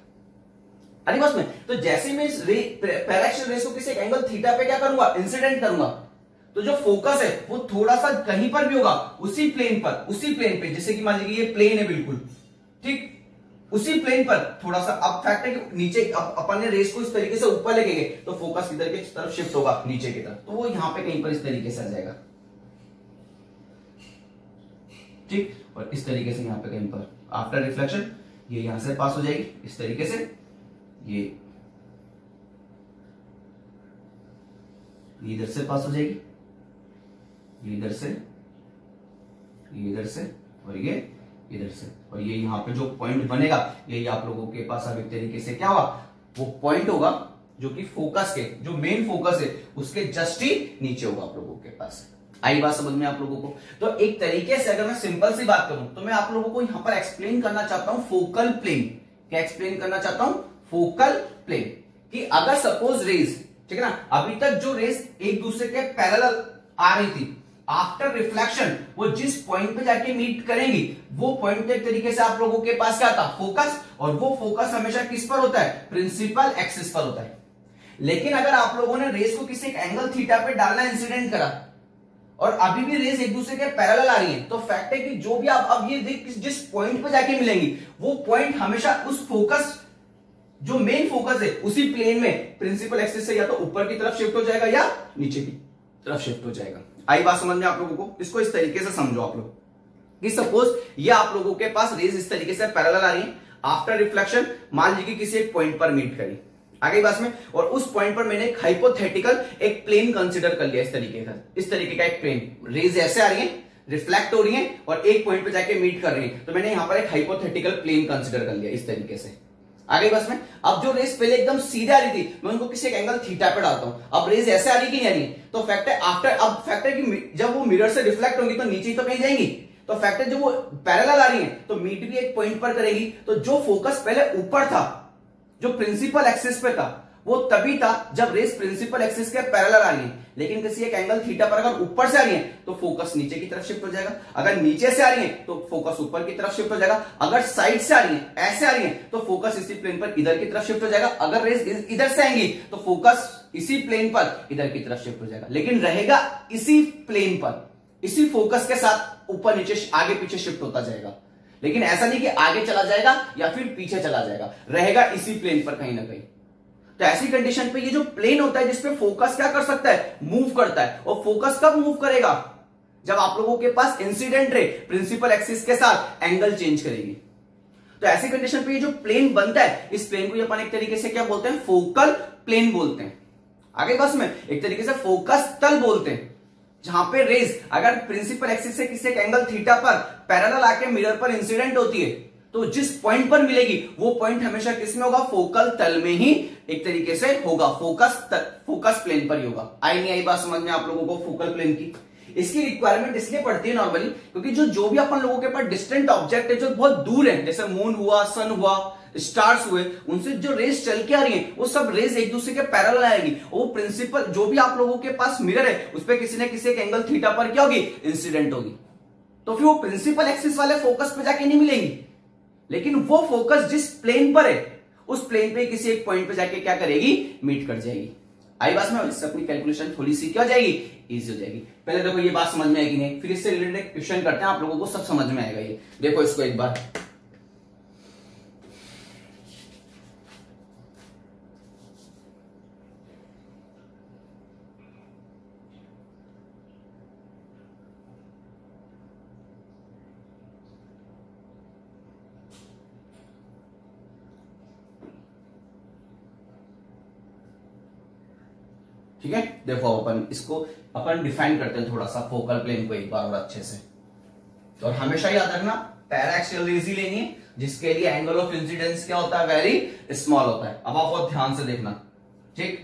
अरे बस में तो जैसे मैं इस पैराक्सियल रेस को किसी एक एंगल थीटा पे क्या करूंगा, इंसिडेंट करूंगा, तो जो फोकस है वो थोड़ा सा कहीं पर भी होगा, उसी प्लेन पे, जैसे कि मान लीजिए ये प्लेन है बिल्कुल, ठीक, उसी प्लेन पर थोड़ा सा। अब फैक्ट है कि नीचे अपन ने रेस को इस तरीके से ऊपर लेके गए तो फोकस किधर की तरफ शिफ्ट होगा, नीचे की तरफ, तो वो यहां पे कहीं पर इस तरीके से आ जाएगा, ठीक। और इस तरीके से यहां पे कहीं पर आफ्टर रिफ्लेक्शन ये यहां से पास हो जाएगी इस तरीके से, ये इधर से पास हो जाएगी, ये इधर से, ये इधर से, और ये इधर से, और ये यहां पे जो पॉइंट बनेगा ये आप लोगों के पास अब एक तरीके से क्या होगा, वो पॉइंट होगा जो कि फोकस के, जो मेन फोकस है उसके जस्ट ही नीचे होगा आप लोगों के पास। आई बात समझ में आप लोगों को? तो एक तरीके से अगर मैं सिंपल सी बात करूं तो मैं आप लोगों को यहां पर एक्सप्लेन करना चाहता हूं फोकल प्लेन। क्या एक्सप्लेन करना चाहता हूं, फोकल प्लेन, कि अगर सपोज रेज, ठीक है ना, अभी तक जो रेज एक दूसरे के पैरेलल आ रही थी, आफ्टर रिफ्लेक्शन वो जिस पॉइंट पे जाके मीट करेंगी वो पॉइंट एक तरीके से आप लोगों के पास क्या था, फोकस, और वो फोकस हमेशा किस पर होता है, प्रिंसिपल एक्सिस पर होता है। लेकिन अगर आप लोगों ने रेस को किसी एक एंगल थीटा पे डालना इंसिडेंट करा, और अभी भी रेज एक दूसरे के पैरेलल आ रही है, तो फैक्ट है कि जो भी आप अब ये देख जिस पॉइंट पे जाके मिलेंगी वो पॉइंट हमेशा उस फोकस जो मेन फोकस है उसी प्लेन में प्रिंसिपल एक्सिस से या तो ऊपर की तरफ शिफ्ट हो जाएगा या नीचे की तरफ शिफ्ट हो जाएगा। आई बात समझ में आप लोगों को? इसको इस तरीके से समझो आप लोग कि सपोज ये आप लोगों के पास रेज इस तरीके से पैरेलल आ रही है, आफ्टर रिफ्लेक्शन मान लीजिए किसी एक पॉइंट पर मीट करी आगे बात में, और उस पॉइंट पर मैंने एक हाइपोथेटिकल एक प्लेन कंसीडर कर लिया, इस तरीके का एक प्लेन, रेज ऐसे आ रही है, रिफ्लेक्ट हो रही है और एक पॉइंट पे जाके मीट कर रही है, तो मैंने यहां पर एक हाइपोथेटिकल प्लेन कंसीडर कर लिया इस तरीके से। आगे बस में अब जो रेस पहले एकदम सीधे आ रही थी मैं उनको किसी एक एंगल थीटा पे डालता हूं, अब रेस ऐसे आ रही कि नहीं आ रही, तो फैक्ट है आफ्टर, अब फैक्ट है कि जब वो मिरर से रिफ्लेक्ट होंगी तो नीचे ही तो कहीं जाएंगी, तो फैक्ट है जब वो पैरेलल आ रही है तो मीट भी एक पॉइंट पर करेगी, तो जो फोकस पहले ऊपर था जो प्रिंसिपल एक्सिस पे था वो तभी था जब रेस प्रिंसिपल एक्सिस के पैरेलल आ रही है, लेकिन किसी एक एंगल थीटा पर अगर ऊपर से आ रही है तो फोकस नीचे की तरफ शिफ्ट हो जाएगा, अगर नीचे से आ रही है तो फोकस ऊपर की तरफ शिफ्ट हो जाएगा, अगर साइड से आ रही है ऐसे आ रही है तो फोकस इसी प्लेन पर इधर की तरफ शिफ्ट हो जाएगा, अगर रेस इधर से आएंगी तो फोकस इसी प्लेन पर इधर की तरफ शिफ्ट हो जाएगा, लेकिन रहेगा इसी प्लेन पर, इसी फोकस के साथ ऊपर नीचे आगे पीछे शिफ्ट होता जाएगा, लेकिन ऐसा नहीं कि आगे चला जाएगा या फिर पीछे चला जाएगा, रहेगा इसी प्लेन पर कहीं ना कहीं। तो ऐसी कंडीशन पे ये जो प्लेन होता है जिसपे फोकस क्या कर सकता है, मूव करता है, और फोकस कब मूव करेगा, जब आप लोगों के पास इंसिडेंट रे प्रिंसिपल एक्सिस के साथ एंगल चेंज करेगी। तो ऐसी कंडीशन पे ये जो प्लेन बनता है इस प्लेन को अपन एक तरीके से क्या बोलते हैं, फोकल प्लेन बोलते हैं। आगे बस में एक तरीके से फोकस तल बोलते हैं, जहां पे रेज अगर प्रिंसिपल एक्सिस से किसी एक एंगल थीटा पर पैरेलल आके मिरर पर इंसिडेंट होती है तो जिस पॉइंट पर मिलेगी वो पॉइंट हमेशा किसमें होगा, फोकल तल में ही एक तरीके से होगा, फोकस प्लेन पर ही होगा। आई नहीं आई बात समझ में आप लोगों को फोकल प्लेन की? इसकी रिक्वायरमेंट इसलिए पड़ती है नॉर्मली क्योंकि जो भी अपन लोगों के पास डिस्टेंट ऑब्जेक्ट है जो बहुत दूर है, जैसे मून हुआ, सन हुआ, स्टार्स हुए, उनसे जो रेस चल के आ रही है वो सब रेस एक दूसरे के पैरेलल आएगी, वो प्रिंसिपल जो भी आप लोगों के पास मिरर है उस पर किसी न किसी एक एंगल थीटा पर क्या होगी, इंसिडेंट होगी, तो फिर वो प्रिंसिपल एक्सिस वाले फोकस पे जाके नहीं मिलेंगी, लेकिन वो फोकस जिस प्लेन पर है उस प्लेन पे किसी एक पॉइंट पे जाके क्या करेगी, मीट कर जाएगी। आई बात में, इससे अपनी कैलकुलेशन थोड़ी सी क्या हो जाएगी, इजी हो जाएगी। पहले देखो ये बात समझ में आएगी नहीं, फिर इससे रिलेटेड क्वेश्चन करते हैं, आप लोगों को सब समझ में आएगा। ये देखो इसको एक बार, ठीक है। देखो अपन इसको अपन डिफाइन करते हैं थोड़ा सा फोकल प्लेन को एक बार और अच्छे से, और हमेशा याद रखना पैराएक्सियल रेज ही लेनी है जिसके लिए एंगल ऑफ इंसिडेंस क्या होता है, वेरी स्मॉल होता है। अब आप बहुत ध्यान से देखना, ठीक,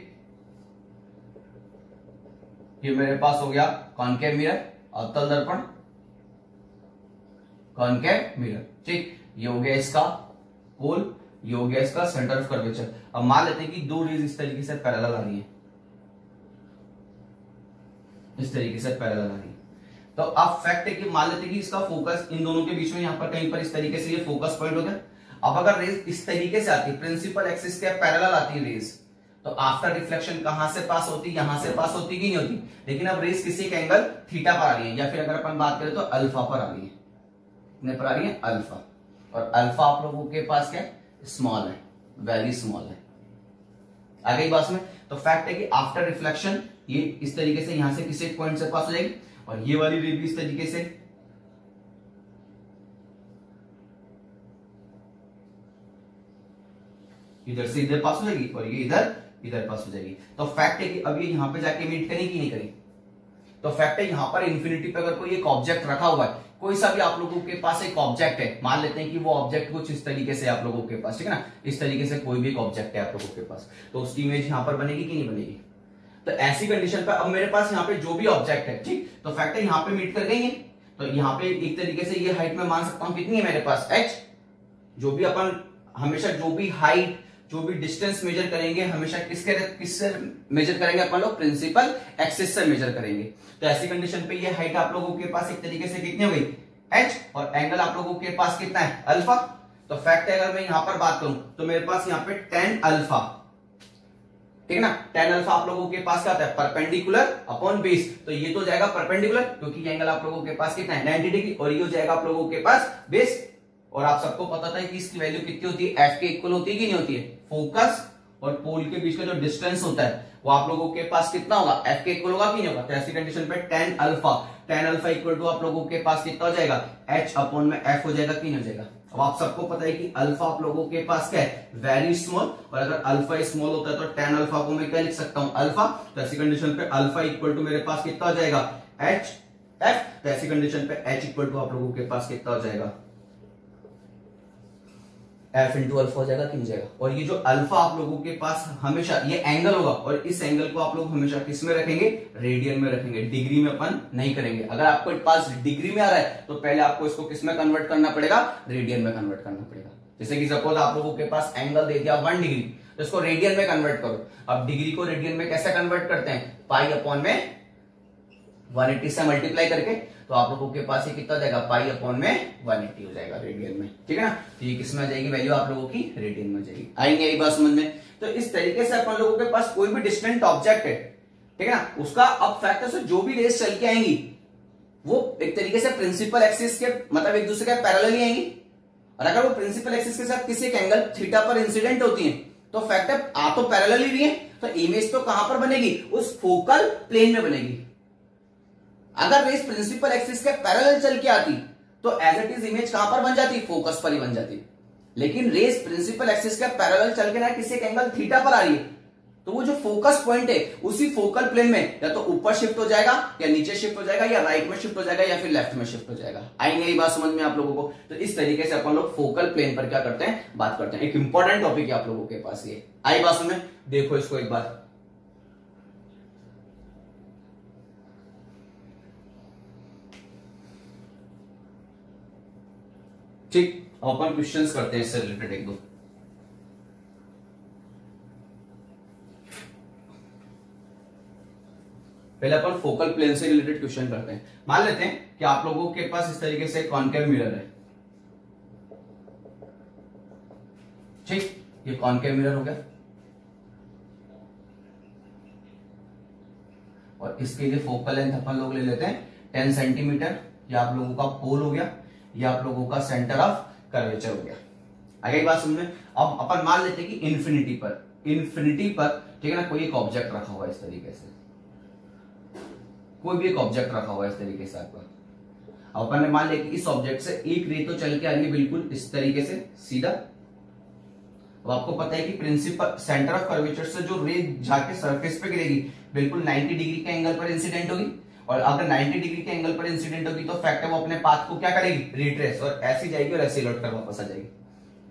ये मेरे पास हो गया कॉनकेव मिरर, अवतल दर्पण, कॉनकेव मिरर, ठीक, ये हो गया इसका पोल, ये हो गया इसका सेंटर ऑफ कर्वेचर। अब मान लेते हैं कि दो रेज इस तरीके से पैरेलल आ रही है, इस तरीके से पैरेलल आ रही है, तो अब फैक्ट है कि मान लेते हैं कि इसका फोकस इन दोनों के बीच में यहां पर कहीं पर इस तरीके से ये फोकस पॉइंट हो गया। अब अगर रेज इस तरीके से आती है, प्रिंसिपल एक्सिस के पैरेलल आती है रेज, तो आफ्टर रिफ्लेक्शन कहां से पास होती है, यहां से पास होती कि नहीं होती, लेकिन अब रेज किसी एक एंगल थीटा पर आ रही है, या फिर अगर अपन बात करें तो अल्फा पर आ रही है, कितने पर आ रही है, अल्फा, और अल्फा आप लोगों के पास क्या है, स्मॉल है, वेरी स्मॉल है। आगे बात में, तो फैक्ट है कि आफ्टर रिफ्लेक्शन ये इस तरीके से यहां से किसी एक पॉइंट से पास हो जाएगी, और ये वाली रे भी इस तरीके से इधर से इधर पास हो जाएगी, और ये इधर पास हो जाएगी। तो फैक्ट है कि अब ये यहां पे जाके मीट करेगी कि नहीं करेगी, तो फैक्ट है यहां पर इंफिनिटी पे अगर कोई एक ऑब्जेक्ट रखा हुआ है, कोई सा भी आप लोगों के पास एक ऑब्जेक्ट है, मान लेते हैं कि वो ऑब्जेक्ट कुछ इस तरीके से आप लोगों के पास, ठीक है ना, इस तरीके से कोई भी एक ऑब्जेक्ट है आप लोगों के पास, तो उसकी इमेज यहां पर बनेगी कि नहीं बनेगी। तो ऐसी कंडीशन पे अब मेरे पास यहाँ पे जो भी ऑब्जेक्ट है, ठीक, तो फैक्ट है यहाँ पे मीट कर गई है, तो यहाँ पे एक तरीके से ये हाइट में मान सकता हूं कितनी है मेरे पास, h, जो भी अपन हमेशा जो भी हाइट जो भी डिस्टेंस मेजर करेंगे हमेशा किससे मेजर करेंगे अपन लोग, प्रिंसिपल एक्सिस से मेजर करेंगे। तो ऐसी कंडीशन पे ये हाइट आप लोगों के पास एक तरीके से कितनी हो गई, h, और एंगल आप लोगों के पास कितना है, अल्फा। तो फैक्ट है अगर मैं यहां पर बात करूं तो मेरे पास यहाँ पे tan अल्फा ठीक है ना। tan अल्फा आप लोगों के पास क्या आता है, परपेंडिकुलर अपॉन बेस, तो ये तो जाएगा परपेंडिकुलर क्योंकि एंगल आप लोगों के पास कितना है 90 डिग्री, और ये हो जाएगा आप लोगों के पास बेस। और आप सबको पता था कि इसकी वैल्यू कितनी होती है, एफ के इक्वल होती है कि नहीं होती है। फोकस और पोल के बीच का जो डिस्टेंस होता है वो आप लोगों के पास कितना होगा, एफ के इक्वल होगा कि नहीं होगा। तो ऐसी कंडीशन पे tan अल्फा इक्वल टू आप लोगों के पास कितना हो जाएगा, एच अपॉन में एफ हो जाएगा कि नहीं हो जाएगा। अब आप सबको पता है कि अल्फा आप लोगों के पास क्या है, वेरी स्मॉल, और अगर अल्फा स्मॉल होता है तो tan अल्फा को मैं क्या लिख सकता हूं, अल्फा। तो ऐसी कंडीशन पे अल्फा इक्वल टू मेरे पास कितना हो जाएगा, एच एफ। तो ऐसी कंडीशन पे एच इक्वल टू आप लोगों के पास कितना हो जाएगा, एफ इंटू अल्फा हो जाएगा कि नहीं जाएगा। और ये जो अल्फा आप लोगों के पास हमेशा ये एंगल होगा, और इस एंगल को आप लोग हमेशा किस में रखेंगे, रेडियन में रखेंगे, डिग्री में अपन नहीं करेंगे। अगर आपको पास डिग्री में आ रहा है तो पहले आपको इसको किस में कन्वर्ट करना पड़ेगा, रेडियन में कन्वर्ट करना पड़ेगा। जैसे कि सपोज आप लोगों के पास एंगल दे दिया 1 डिग्री, तो इसको रेडियन में कन्वर्ट करो। अब डिग्री को रेडियन में कैसे कन्वर्ट करते हैं, पाई अपॉन में 180 से मल्टीप्लाई करके, तो आप लोगों के पास ये कितना जाएगा, पाई अपॉन में 180 हो जाएगा रेडियन में, ठीक है ना। तो ये किस में आ जाएगी वैल्यू, आप लोगों की रेडियन में जाएगी। आएंगे ये बात समझ में। तो इस तरीके से अपन लोगों के पास कोई भी डिस्टेंट ऑब्जेक्ट है, ठीक है ना, उसका अब फैक्टर से जो भी रेस चल के आएंगी वो एक तरीके से प्रिंसिपल एक्सिस के मतलब एक दूसरे के पैरेलल ही आएंगी। और अगर वो प्रिंसिपल एक्सिस के साथ किसी एक एंगल थीटा पर इंसिडेंट होती है तो फैक्टर आ तो पैरेलल ही रही है, तो इमेज तो कहां पर बनेगी, उस फोकल प्लेन में बनेगी। अगर रेस प्रिंसिपल एक्सिस के पैरेलल चल के आती तो एज इट इज इमेज कहां पर बन जाती, फोकस पर ही बन जाती। लेकिन रेस प्रिंसिपल एक्सिस के पैरेलल चल के ना किसी एक एंगल थीटा पर आ रही है, तो वो जो फोकस पॉइंट है उसी फोकल प्लेन में या तो ऊपर शिफ्ट हो जाएगा या नीचे शिफ्ट हो जाएगा या राइट में शिफ्ट हो जाएगा या फिर लेफ्ट में शिफ्ट हो जाएगा। आएंगे ये बात समझ में आप लोगों को। तो इस तरीके से अपन लोग फोकल प्लेन पर क्या करते हैं, बात करते हैं। एक इंपॉर्टेंट टॉपिक है आप लोगों के पास ये। आई बात समझ में, देखो इसको एक बार। ठीक, अब अपन क्वेश्चंस करते हैं इससे रिलेटेड एक दो। पहले अपन फोकल प्लेन से रिलेटेड क्वेश्चन करते हैं। मान लेते हैं कि आप लोगों के पास इस तरीके से कॉन्केव मिरर है, ठीक, ये कॉन्केव मिरर हो गया, और इसके लिए फोकल लेंथ अपन लोग ले लेते हैं 10 सेंटीमीटर। ये आप लोगों का पोल हो गया, ये आप लोगों का सेंटर ऑफ कर्वेचर हो गया। आगे बात समझ में। अब अपन मान लेते हैं कि इन्फिनिटी पर ठीक है ना, कोई एक ऑब्जेक्ट रखा हुआ है इस तरीके से, कोई भी एक ऑब्जेक्ट रखा हुआ है इस तरीके से आपका। अब अपन ने मान लिया कि इस ऑब्जेक्ट से एक रे तो चल के आ रही है बिल्कुल इस तरीके से सीधा। अब आपको पता है कि प्रिंसिपल सेंटर ऑफ कर्वेचर से जो रे जाके सरफेस पे गिरेगी बिल्कुल 90 डिग्री के एंगल पर इंसिडेंट होगी, और अगर 90 डिग्री के एंगल पर इंसिडेंट होगी तो फैक्टर वो अपने पाथ को क्या करेगी, रिट्रेस, और ऐसी जाएगी और ऐसे लौट कर वापस आ जाएगी।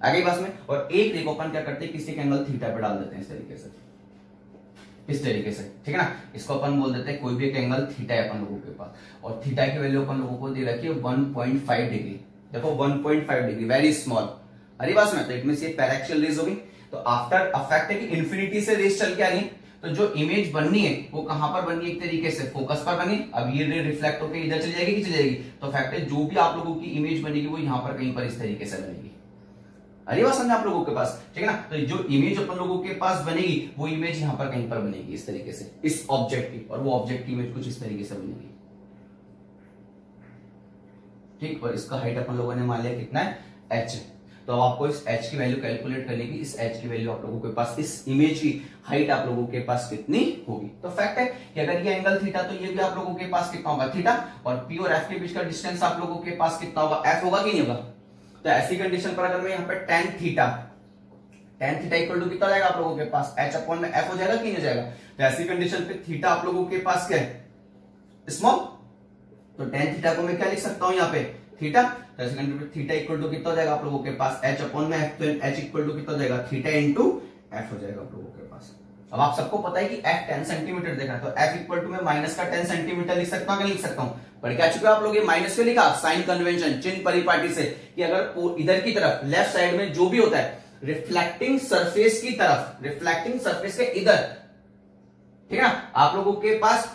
आगे बस में। और एक रे को अपन क्या करते हैं, किसी एक एंगल थीटा पे डाल देते हैं इस तरीके से, इस तरीके से, ठीक है ना। इसको अपन बोल देते हैं कोई भी एक एंगल थीटा है अपन लोगों के पास, और थीटा की वैल्यू अपन लोगों को दे रखी है 1.5 डिग्री। देखो 1.5 डिग्री, वेरी स्मॉल। अरे बात में, तो इट मींस ये पैरेक्सियल रेज होगी। तो आफ्टर अफेक्ट है कि इन्फिनिटी से रेज चल के आ रही है, तो जो इमेज बननी है वो कहां पर बननी है, एक तरीके से फोकस पर बनी। अब ये रे रिफ्लेक्ट होकर इधर चली जाएगी कि चली जाएगी, तो फैक्ट है जो भी आप लोगों की इमेज बनेगी वो यहां पर कहीं पर इस तरीके से बनेगी। अरे बात समझे आप लोगों के पास, ठीक है ना। तो जो इमेज अपन लोगों के पास बनेगी वो इमेज यहां पर कहीं पर बनेगी इस तरीके से, इस ऑब्जेक्ट की, और वो ऑब्जेक्ट की इमेज कुछ इस तरीके से बनेगी, ठीक। और इसका हाइट अपन लोगों ने मान लिया कितना है, h। तो अब आपको इस h की वैल्यू कैलकुलेट करनी है, इस h की वैल्यू आप लोगों के पास, इस इमेज की हाइट आप लोगों के पास कितनी होगी। तो फैक्ट है कि अगर ये एंगल थीटा तो ये भी आप लोगों के पास कितना होगा, थीटा, और p और f के बीच का डिस्टेंस आप लोगों के पास कितना होगा, f होगा कि नहीं होगा। तो ऐसी कंडीशन पर अगर मैं यहाँ पे tan थीटा इक्वल टू कितना जाएगा आप लोगों के पास, h अपॉन में f हो जाएगा कि नहीं हो जाएगा। तो ऐसी कंडीशन पे थीटा आप लोगों के पास क्या है, स्मॉल, तो tan थीटा को मैं क्या लिख सकता हूं यहाँ पे, थीटा। तो ऐसी कंडीशन पे थीटा इक्वल टू कितना हो जाएगा आप लोगों के पास, h अपॉन में f, तो h इक्वल टू कितना हो जाएगा, थीटा इंटू f हो जाएगा आप लोगों के पास। अब आप सबको पता है कि f 10 सेंटीमीटर देखा, तो f इक्वल टू में माइनस का 10 सेंटीमीटर लिख सकता हूं कि नहीं लिख सकता हूं। पढ़ के आ चुके हो आप लोग, ये माइनस क्यों लिखा, साइन कन्वेंशन, चिन्ह परिपाटी से, कि अगर इधर की तरफ लेफ्ट साइड में जो भी होता है रिफ्लेक्टिंग सरफेस की तरफ, रिफ्लेक्टिंग सरफेस के इधर, ठीक है ना, आप लोगों के पास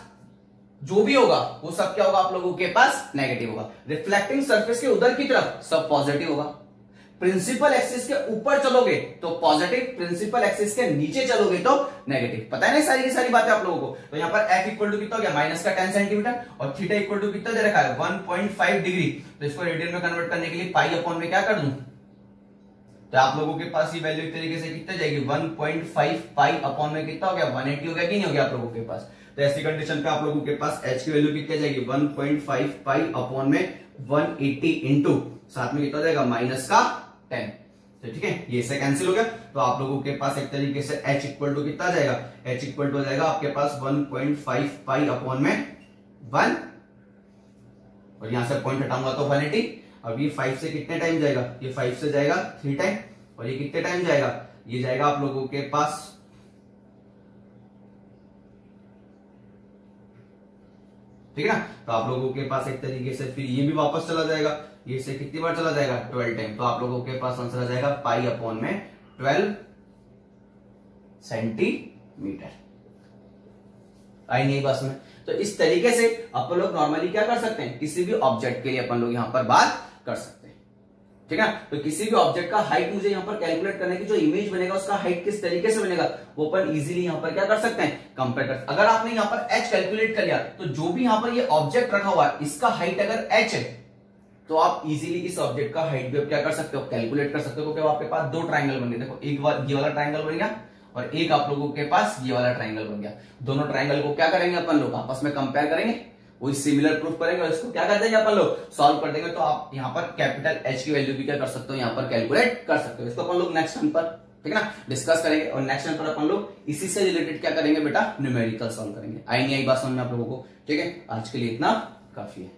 जो भी होगा वो सब क्या होगा, आप लोगों के पास नेगेटिव होगा। रिफ्लेक्टिंग सरफेस के उधर की तरफ सब पॉजिटिव होगा। प्रिंसिपल एक्सिस के ऊपर चलोगे तो पॉजिटिव, प्रिंसिपल एक्सिस के नीचे चलोगे तो नेगेटिव। पता है ना सारी की सारी बातें आप लोगों को। तो यहाँ पर f इक्वल टू कितना हो गया माइनस का 10 सेंटीमीटर और थीटा इक्वल टू कितना दे रखा है 1.5 डिग्री। तो इसको रेडियन में कन्वर्ट करने के लिए पाई अपॉन में क्या कर दूं, तो आप लोगों के पास ये वैल्यू एक तरीके से कितना जाएगी 1.5 पाई अपॉन में कितना हो गया 180 हो गया कि नहीं हो गया आप लोगों के पास। तो ऐसी कंडीशन पे आप लोगों के पास h की वैल्यू कितनी जाएगी 1.5 पाई अपॉन में 180 इंटू साथ में कितना जाएगा माइनस का 10। तो ठीक है, ये से कैंसिल हो गया। तो आप लोगों के पास एक तरीके से h इक्वल टू कितना जाएगा, h इक्वल टू जाएगा आपके पास 1.5 पाई अपॉन में 1 और यहां से पॉइंट हटाऊंगा तो 180। अब ये 5 से कितने टाइम जाएगा, ये 5 से जाएगा 3 टाइम और ये कितने टाइम जाएगा, ये जाएगा आप लोगों के पास ठीक है ना। तो आप लोगों के पास एक तरीके से फिर ये भी वापस चला जाएगा, ये से कितनी बार चला जाएगा 12 टाइम। तो आप लोगों के पास आंसर आ जाएगा पाई अपॉन में 12 सेंटीमीटर। आई नहीं बस में। तो इस तरीके से अपन लोग नॉर्मली क्या कर सकते हैं, किसी भी ऑब्जेक्ट के लिए अपन लोग यहां पर बात कर सकते हैं ठीक है। तो किसी भी ऑब्जेक्ट का हाइट मुझे यहां पर कैलकुलेट करने की जो इमेज बनेगा उसका हाइट किस तरीके से बनेगा वो अपन इजीली यहां पर क्या कर सकते हैं कंपेयर कर। अगर आपने यहां पर h कैलकुलेट कर लिया तो जो भी यहां पर ये ऑब्जेक्ट रखा हुआ है इसका हाइट अगर h है तो आप इजीली इस ऑब्जेक्ट का हाइट भी क्या कर सकते हो कैलकुलेट कर सकते हो, क्योंकि आपके पास दो ट्राइंगल बन गए। देखो एक ये वाला ट्राइंगल बन गया और एक आप लोगों के पास ये वाला ट्राइंगल बन गया। दोनों ट्राइंगल को क्या करेंगे अपन लोग आपस में कंपेयर करेंगे, वही सिमिलर प्रूफ करेंगे और इसको क्या कर देंगे अपन लोग सॉल्व कर देंगे। तो आप यहाँ पर कैपिटल H की वैल्यू भी क्या कर सकते हो यहाँ पर कैलकुलेट कर सकते हो। इसको अपन लोग नेक्स्ट टाइम पर ठीक है ना डिस्कस करेंगे और नेक्स्ट टाइम पर अपन लोग इसी से रिलेटेड क्या करेंगे बेटा न्यूमेरिकल सॉल्व करेंगे। आई नहीं आई बात समझ में आप लोगों को। ठीक है, आज के लिए इतना काफी है।